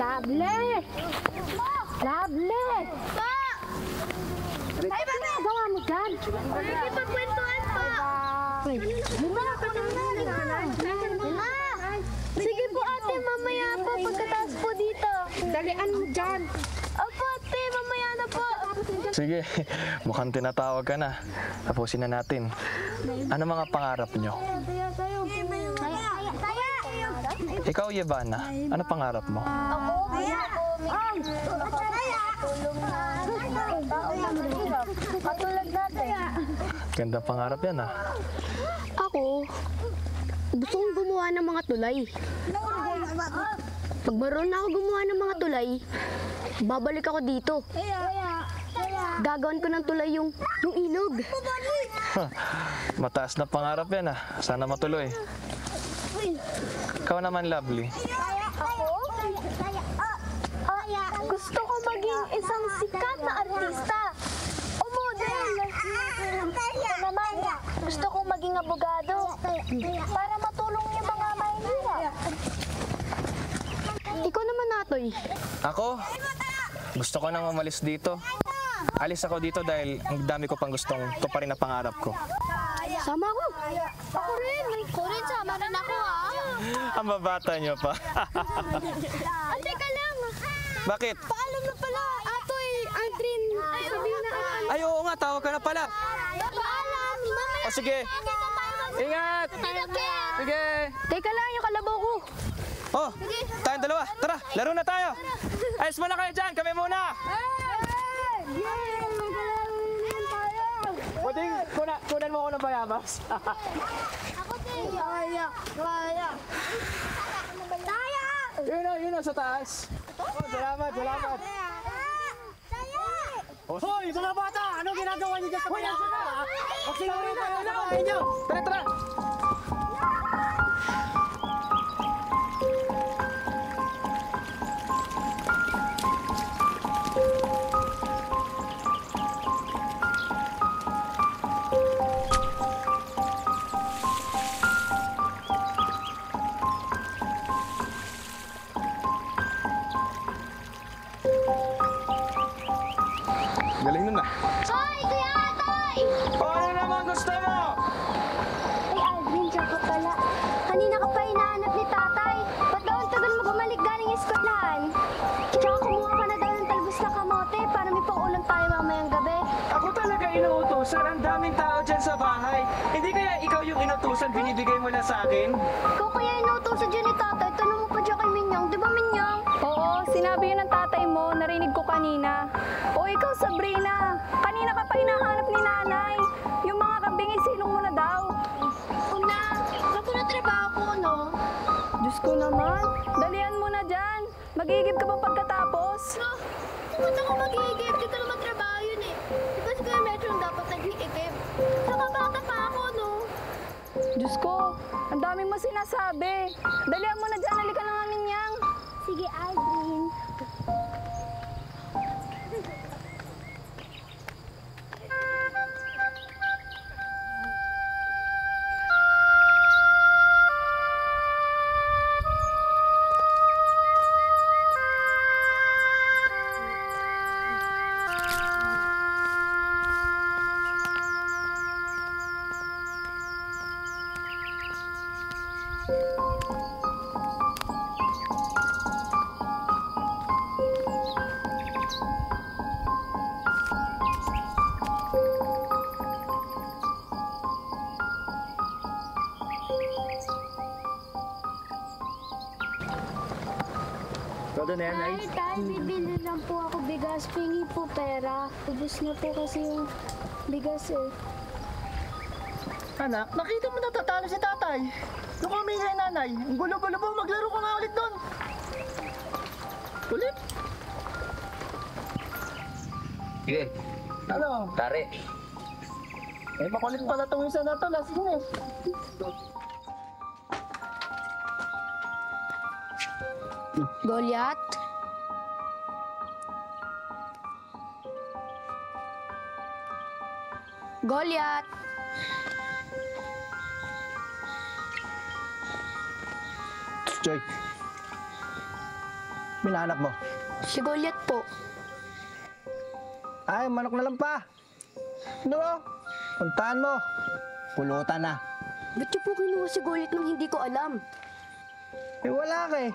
Lovely! Lovely! Pa! Ay, ba nagawa mo dyan? Ipagkwentuhan pa! Sige po ate, mamaya po pagkatapos po dito. Dalian mo dyan. Opo ate, mamaya na po. Sige, mukhang tinatawag ka na. Tapusin na natin. Ano mga pangarap nyo? Ikaw, Yevana, ano pangarap mo? Ako, katulad natin. Ganda pangarap yan, ah. Ako, gusto kong gumawa ng mga tulay. Pag marunong ako gumawa ng mga tulay, babalik ako dito. Gagawin ko ng tulay yung ilog. Mataas na pangarap yan, ah. Sana matuloy. Ikaw naman, Lovely. Ako? Gusto ko maging isang sikat na artista. O model. Ako naman, gusto ko maging abogado para matulong yung mga mahihirap. Ikaw naman, Natoy. Ako? Gusto ko nang umalis dito. Alis ako dito dahil ang dami ko pang gustong tuparin na pangarap ko. Sama ako. Ako rin. Ako rin, sama rin ako, Ang babata nyo pa. Teka lang. Bakit? Paalam na pala. Atoy, Aldrin. Sabihin na. Ay, oo nga, tawag ka na pala. Paalam. Mamaya. O sige. Ingat! Sige! Teka lang, yung kalabaw ko. Oh, tayong dalawa. Tara, laro na tayo. Ayos mo na kayo dyan, kami muna. Pwedeng kunan mo ako ng bayabas. Ako din. Kaya. Yun o, sa taas. Oh, salamat. Hoy, mga bata! Anong ginagawa niyo dyan sa payaso na? Huwag sinawin tayo sa bahay niyo! Tara! Galing nun, ah. Hoy, Kuya Atoy! O, ano naman gusto mo? Ay, Aldrin, siya ka pala. Kanina ka pa hinahanap ni tatay. Ba't daw ang tagal mo bumalik galing eskwelahan? Tsaka kumuha ka na daw ng talbos na kamote para may pang-ulam tayo mamayang gabi. Ako talaga inuutusan. Ang daming tao dyan sa bahay. Hindi kaya ikaw yung inutusan, binibigay mo na sa akin? Ikaw kaya inuutosan dyan ni tatay. Tanong mo pa dyan kay Minyang. Di ba, Minyang? Oo, sinabi yun ng tatay mo, narinig ko kanina. O ikaw, Sabrina, kanina ka pa hinahanap ni nanay. Yung mga kambing, isilong mo na daw. Una, saan ko na trabaho ko, no? Diyos ko naman, dalian mo na dyan. Magigib ka pa pagkatapos. Ba't ako mag-iigib? Di ko naman trabaho yun eh. Di ba si Kuya Metro ang dapat nag-iigib? Saka bata pa ako, no? Diyos ko, ang daming mo sinasabi. Dalian mo na dyan, halika na nga, Minyang. Sige, Aldrin. Todo na yan, Ay, tay, bibili lang po ako bigas. Pingi po pera. Ubus na po kasi yung bigas eh. Anak, nakita mo natatalo si tatay. Doon kami kay nanay. Ang gulo-gulo mo, maglaro ko nga ulit doon. Ulit? Sige, Ano? tari. Eh, makulit pala itong isa na to. Lasing eh. Goliath? Goliath! Joy. Minahanap mo? Si Goliath po. Ay, manok na lang pa. Ano? Puntahan mo. Pulutan na. Ba't niyo po kinuha si Goliath nang hindi ko alam? Eh, wala ka eh.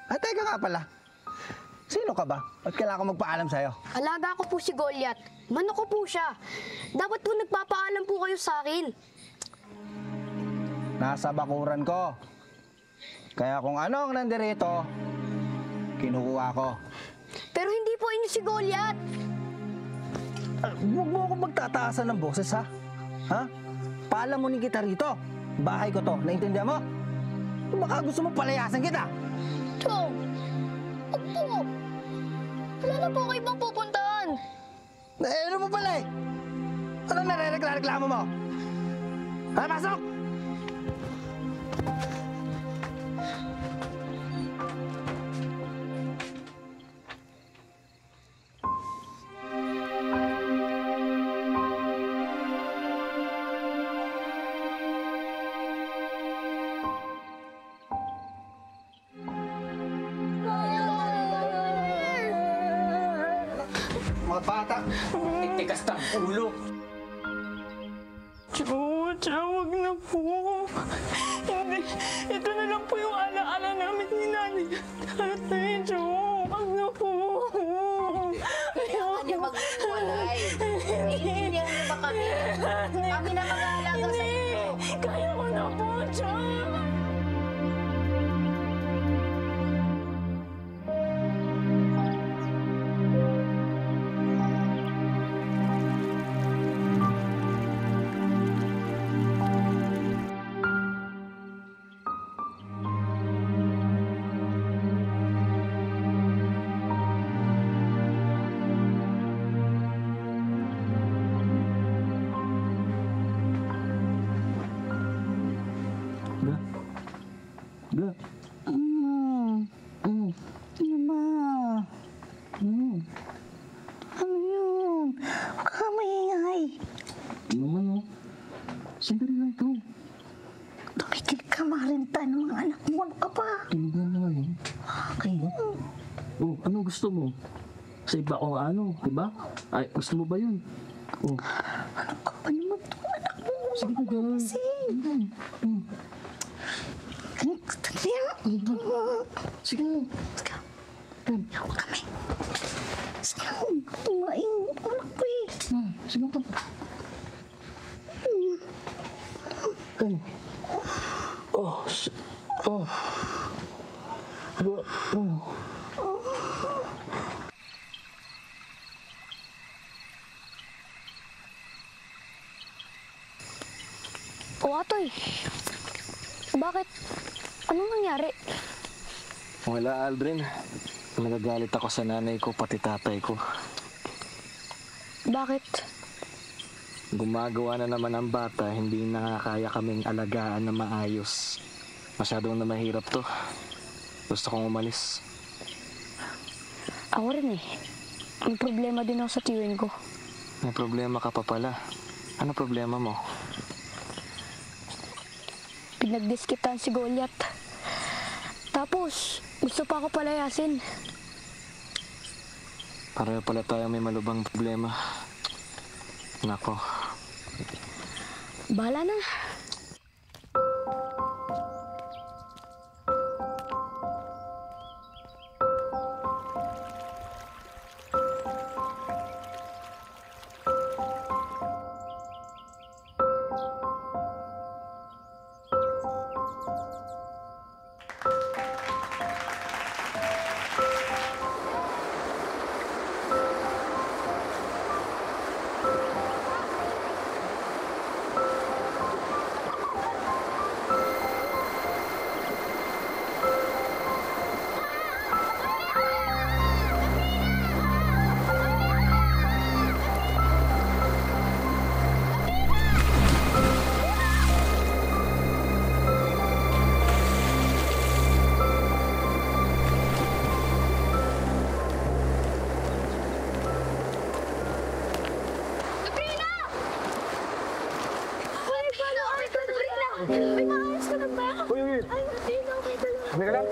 Ay, teka nga pala. Sino ka ba? At kailangan ko magpaalam sa'yo? Alaga ko po si Goliath. Manok ko po siya. Dapat po nagpapaalam po kayo sa akin. Nasa bakuran ko. Kaya kung ano ang nandirito, kinukuha ko. Pero hindi po inyo si Goliath. Huwag mo akong magtataasan ng boses, ha? Ha? Paalamunin kita rito. Bahay ko to. Naintindihan mo? Baka gusto mo palayasan kita. Chong! Huwag po! Wala na po kayo bang pupuntahan? Eh, ano mo pala eh? Anong nare-reklamo mo? Ha, pasok! Mga bata, tikas ng ulo. Wag na po. Hindi, ito na lang po yung alaala namin ni Nanay. Tatay, wag na po. Kailangan niya maghiwalay. Naiintindihan niyo ba kami? Kami na mag-aalaga sa inyo. Kaya ko na po, Chong. Ano yun? Huwag ka maingay. Naman oh. Sandali lang ito. Tumigil ka, marinta ng mga anak mo. Ano ka pa? Tinigan na nga yun. Kaya, Oh, ano gusto mo? Sa iba o ano, diba? Ay, gusto mo ba yun? Oh, ano ka pa naman itong anak mo? sige na gano'n. Kasi, Sige na. huwag kami. Sige, tumain. Anak ko eh. Sige na. Ay. Oh, oh. Oh. O Atoy, bakit? Anong nangyari? Wala, Aldrin. Nagagalit ako sa nanay ko, pati tatay ko. Bakit? Gumagawa na naman ang bata, hindi nakakaya kaming alagaan na maayos. Masyadong na mahirap to. Gusto kong umalis. Ako rin eh. May problema din ako sa tiwin ko. May problema ka pa pala. Ano problema mo? Pinagdiskitan si Goliath. Tapos, gusto pa ako palayasin. Pareho pala tayo may malubang problema. Nako. Bahala na.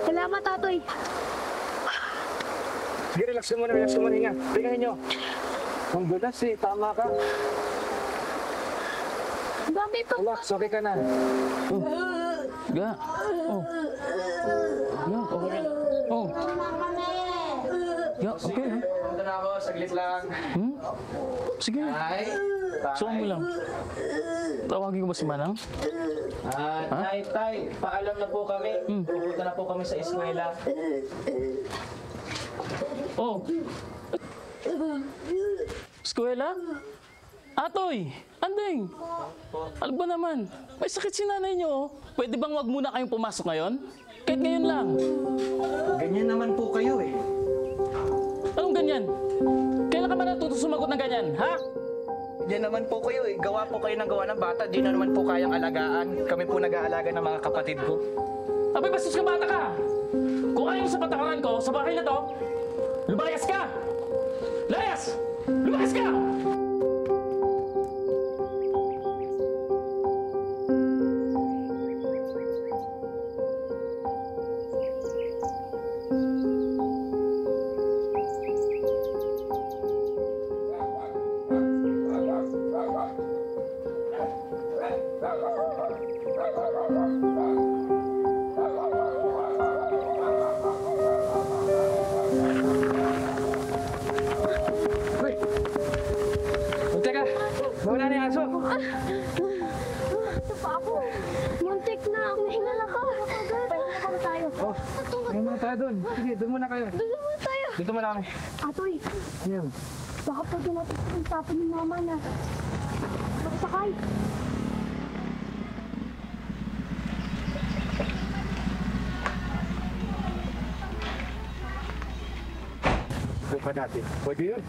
Salamat, Atoy. Sige, relax ka muna, hinga. Tingnan nyo. Ang gulas eh, tama ka. Dami pa. Relax, okay ka na. Ga. Oh. Ga, okay. Oh. Ga, okay ha? Punta na ako, saglit lang. Sige. Tay. Suwan mo lang. Tawagin ko ba si Manang? Tay, paalam na po kami. Pupunta na po kami sa eskwela. Oh. Eskwela? Atoy! Andeng! Ano ba naman? May sakit si nanay niyo. Pwede bang wag muna kayong pumasok ngayon? Kahit ngayon lang. Ganyan naman po kayo eh. Anong ganyan? Kailan ka ba natuto sumagot ng ganyan, ha? Yan naman po kayo eh. Gawa po kayo ng gawa ng bata. Di na naman po kayang alagaan. Kami po nag-aalaga ng mga kapatid ko. Abay, bastos ka bata ka! Kung ayaw sa patakaran ko, sa bahay na to, lumayas ka! Layas! Lumayas ka! Teka, mawala na yung aso. Ito pa ako. Muntik na. Nahinga na ka. Pahinga pa tayo. Ngayon muna tayo doon. Sige, doon muna kayo. Doon muna tayo. Dito muna kami. Atoy, Ayun. baka pag dumating ang tapo ni mama na. Makasakay. Doon pa natin. Pwede yun.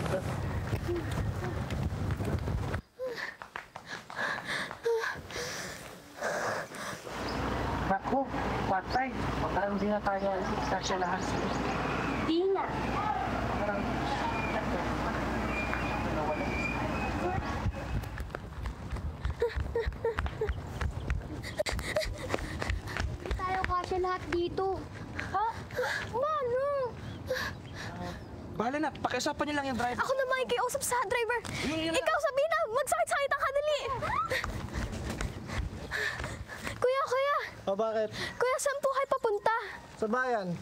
Naku, patay. Parang hindi na tayo sa lahat. Di na. Hindi tayo kasya lahat dito. Ha? Mano? Bahala na, pakiusapan niyo lang yung driver. Ako na makikiusap sa driver. Ikaw sabihin na, magsakit-sakit ang kadali. Kuya. O bakit? Kuya, saan po kayo papunta? Sa bayan?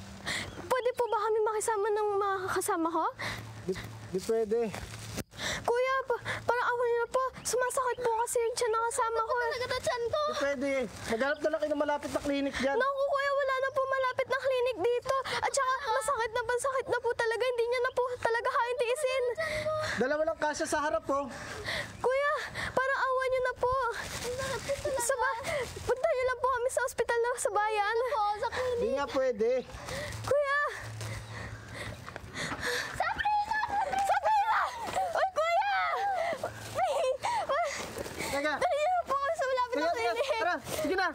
Pwede po ba kami makisama ng mga kasama ko? Di pwede. Kuya, parang ako na po. Sumasakit po kasi yung tiyan ng kasama ko. Nagatatsan ko. Di pwede. Maghanap na lang kayo ng malapit na klinik dyan. Naku, kuya, wala na po malapit na klinik dito. At saka, masakit na po talaga. Hindi niya na po talaga kayang tiisin. Dalawa lang kasya sa harap po. Kuya, parang awa niyo na po. Punta niyo lang po kami sa ospital na sa bayan. Sa klinik. Di nga pwede. Kuya! Sabrina! Uy, kuya! Teka. Dali niyo po kami sa malapit na Sige, klinik. tara. Sige na.